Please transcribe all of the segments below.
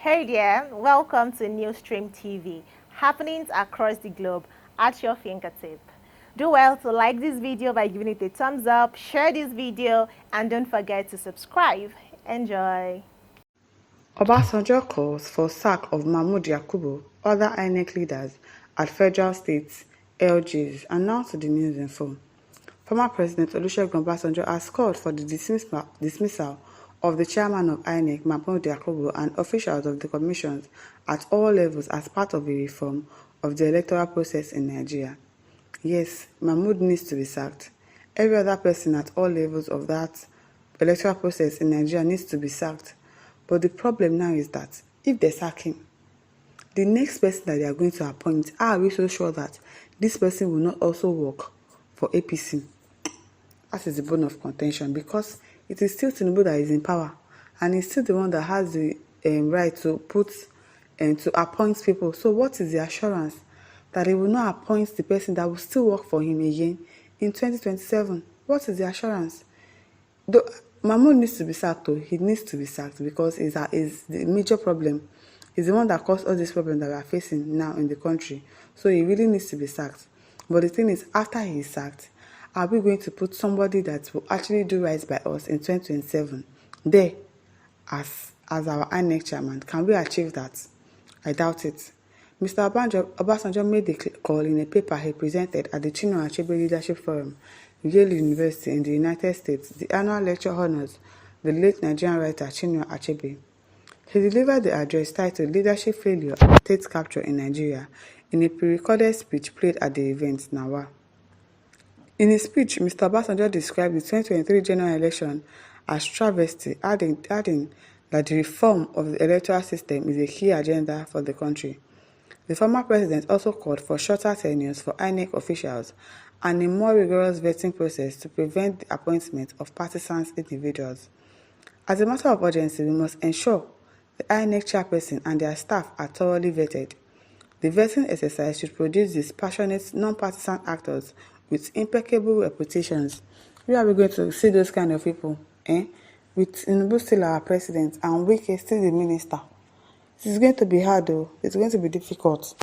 Hey there, welcome to Newsstream TV, happenings across the globe at your fingertip. Do well to like this video by giving it a thumbs up, share this video, and don't forget to subscribe. Enjoy. Obasanjo calls for sack of Mahmood Yakubu, other INEC leaders at federal states, LGs, and now to the news info. Former President Olusegun Obasanjo has called for the dismissal of the Chairman of INEC, Mahmood Yakubu, and officials of the commissions at all levels as part of a reform of the electoral process in Nigeria. Yes, Mahmood needs to be sacked. Every other person at all levels of that electoral process in Nigeria needs to be sacked. But the problem now is that if they sack him, the next person that they are going to appoint, how are we so sure that this person will not also work for APC? That is the bone of contention, because it is still Tinubu that is in power, and he's still the one that has the right to put and to appoint people. So what is the assurance that he will not appoint the person that will still work for him again in 2027? What is the assurance? Mahmoud needs to be sacked, though. He needs to be sacked because is the major problem. He's the one that caused all this problem that we are facing now in the country. So he really needs to be sacked. But the thing is, after he is sacked, are we going to put somebody that will actually do right by us in 2027 there as our INEC chairman? Can we achieve that? I doubt it. Mr. Obasanjo made the call in a paper he presented at the Chinua Achebe Leadership Forum, Yale University in the United States. The annual lecture honors the late Nigerian writer Chinua Achebe. He delivered the address titled Leadership Failure and State Capture in Nigeria in a pre-recorded speech played at the event, Nawa. In his speech, Mr. Obasanjo described the 2023 general election as travesty, adding that the reform of the electoral system is a key agenda for the country. The former president also called for shorter tenures for INEC officials and a more rigorous vetting process to prevent the appointment of partisan individuals. As a matter of urgency, we must ensure the INEC chairperson and their staff are thoroughly vetted. The vetting exercise should produce dispassionate, non-partisan actors with impeccable reputations. Where are we going to see those kind of people? With Tinubu still our president and Wike still the minister. It is going to be hard, though. It's going to be difficult.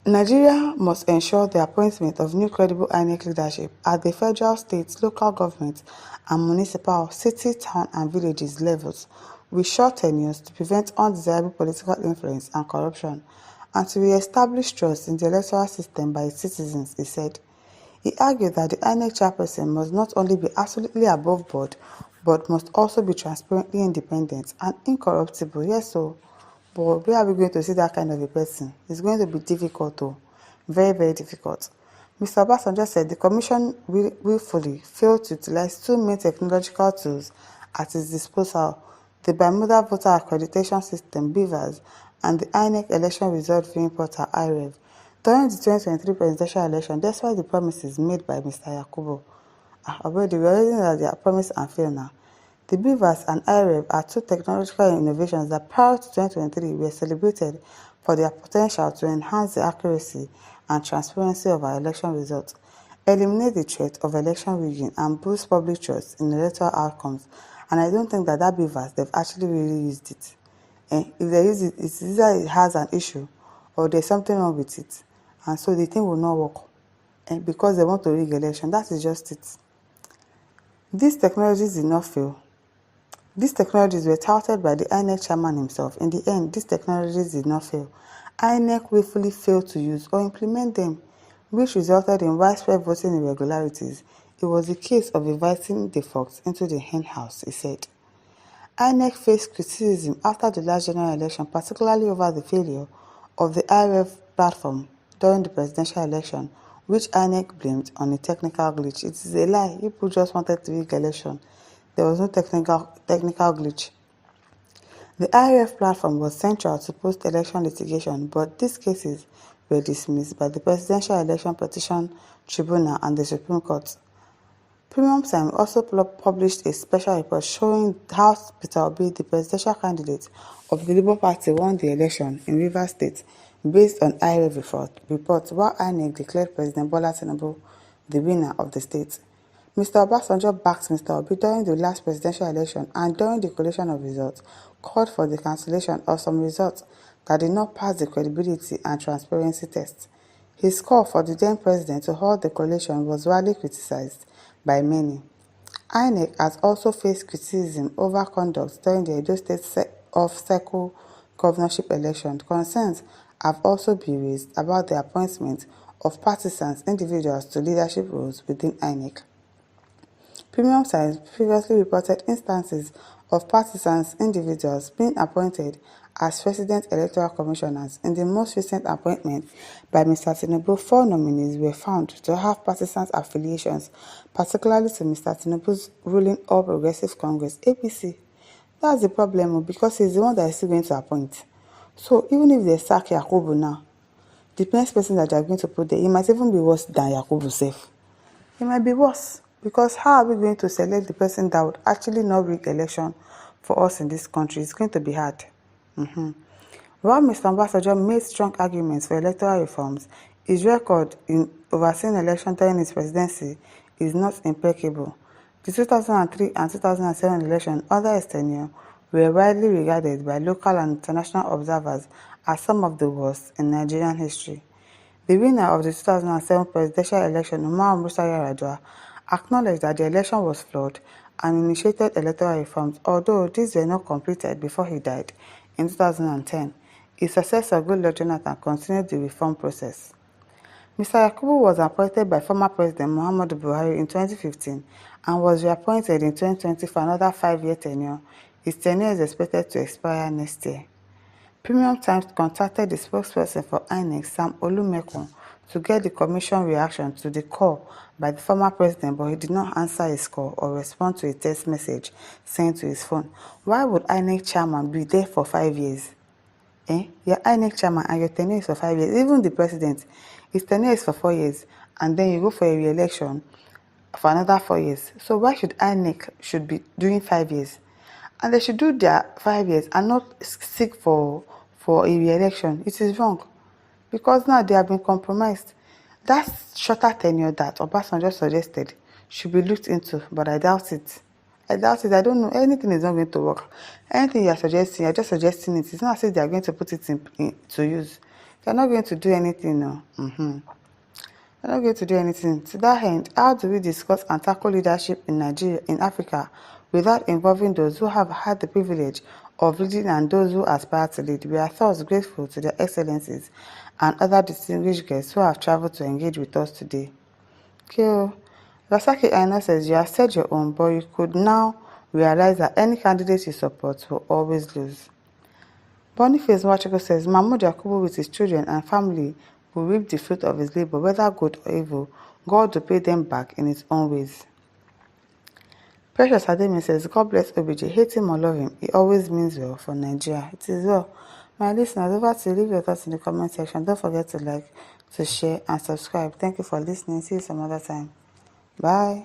Nigeria must ensure the appointment of new credible INEC leadership at the federal, state, local government, and municipal, city, town, and villages levels with short tenures to prevent undesirable political influence and corruption, and to re-establish trust in the electoral system by its citizens, he said. He argued that the INEC chairperson must not only be absolutely above board, but must also be transparently independent and incorruptible. Yes, so, but where are we going to see that kind of a person? It's going to be difficult, though. Very, very difficult. Mr. Obasanjo said the commission willfully failed to utilize two main technological tools at its disposal: the Bimodal Voter Accreditation System, BVAS, and the INEC Election Result Viewing Portal, IREV. During the 2023 presidential election, despite the promises made by Mr. Yakubu, we already know that they are promise and fail now. The BVAS and IREV are two technological innovations that prior to 2023 were celebrated for their potential to enhance the accuracy and transparency of our election results, eliminate the threat of election rigging, and boost public trust in electoral outcomes. And I don't think that BVAS, they've actually really used it. If they use it, it's either it has an issue or there's something wrong with it. And so the thing will not work. And because they want to rig election, that is just it. These technologies did not fail. These technologies were touted by the INEC chairman himself. In the end, these technologies did not fail. INEC willfully failed to use or implement them, which resulted in widespread voting irregularities. It was the case of inviting the fox into the hen house, he said. INEC faced criticism after the last general election, particularly over the failure of the IREV platform during the presidential election, which INEC blamed on a technical glitch. It is a lie. People just wanted to rig election. There was no technical glitch. The IREV platform was central to post-election litigation, but these cases were dismissed by the Presidential Election Petition Tribunal and the Supreme Court. Premium Time also published a special report showing how Peter Obi, the presidential candidate of the Labour Party, won the election in Rivers State based on IREV report, while INEC declared President Bola Tinubu the winner of the state. Mr. Obasanjo backed Mr. Obi during the last presidential election and during the collation of results, called for the cancellation of some results that did not pass the credibility and transparency test. His call for the then president to halt the collation was widely criticized by many. INEC has also faced criticism over conduct during the Edo State off-cycle governorship election. Concerns have also been raised about the appointment of partisan individuals to leadership roles within INEC. Premium Times previously reported instances of partisan individuals being appointed as President Electoral Commissioners. In the most recent appointment by Mr. Tinubu, 4 nominees were found to have partisan affiliations, particularly to Mr. Tinubu's ruling All Progressive Congress (APC). That's the problem, because he's the one that is still going to appoint. So even if they sack Yakubu now, the next person that they are going to put there, he might even be worse than Yakubu self. It might be worse, because how are we going to select the person that would actually not rig election for us in this country? It's going to be hard. While Mr. Obasanjo made strong arguments for electoral reforms, his record in overseeing elections during his presidency is not impeccable. The 2003 and 2007 elections under his tenure were widely regarded by local and international observers as some of the worst in Nigerian history. The winner of the 2007 presidential election, Umar Musa Yar'Adua, acknowledged that the election was flawed and initiated electoral reforms, although these were not completed before he died in 2010. His successor, Goodluck Jonathan, continued the reform process. Mr. Yakubu was appointed by former President Muhammadu Buhari in 2015 and was reappointed in 2020 for another 5-year tenure. His tenure is expected to expire next year. Premium Times contacted the spokesperson for INEC, Sam Olumekun, to get the commission reaction to the call by the former president, but he did not answer his call or respond to a text message sent to his phone. Why would INEC chairman be there for 5 years? You're INEC chairman and your tenure is for 5 years. Even the president, his tenure is for 4 years, and then you go for a re-election for another 4 years. So why should INEC should be doing 5 years? And they should do their 5 years and not seek for a re-election. It is wrong, because now they have been compromised. That shorter tenure that Obasanjo suggested should be looked into, but I doubt it. I don't know. Anything is not going to work. Anything you are suggesting, you're just suggesting it. It's not as if they are going to put it to use. They're not going to do anything now. They're not going to do anything. To that end, how do we discuss and tackle leadership in Nigeria, in Africa, without involving those who have had the privilege of leading and those who aspire to lead? We are thus grateful to their excellencies and other distinguished guests who have traveled to engage with us today. Rasaki Aina says, you have said your own, but you could now realize that any candidate you support will always lose. Boniface Mwachiko says, Mahmood Yakubu with his children and family will reap the fruit of his labor, whether good or evil. God will pay them back in his own ways. Precious Ademi says, God bless OBJ. Hate him or love him, he always means well for Nigeria. It is well. My listeners, over to you. Leave your thoughts in the comment section. Don't forget to like, to share, and subscribe. Thank you for listening. See you some other time. Bye.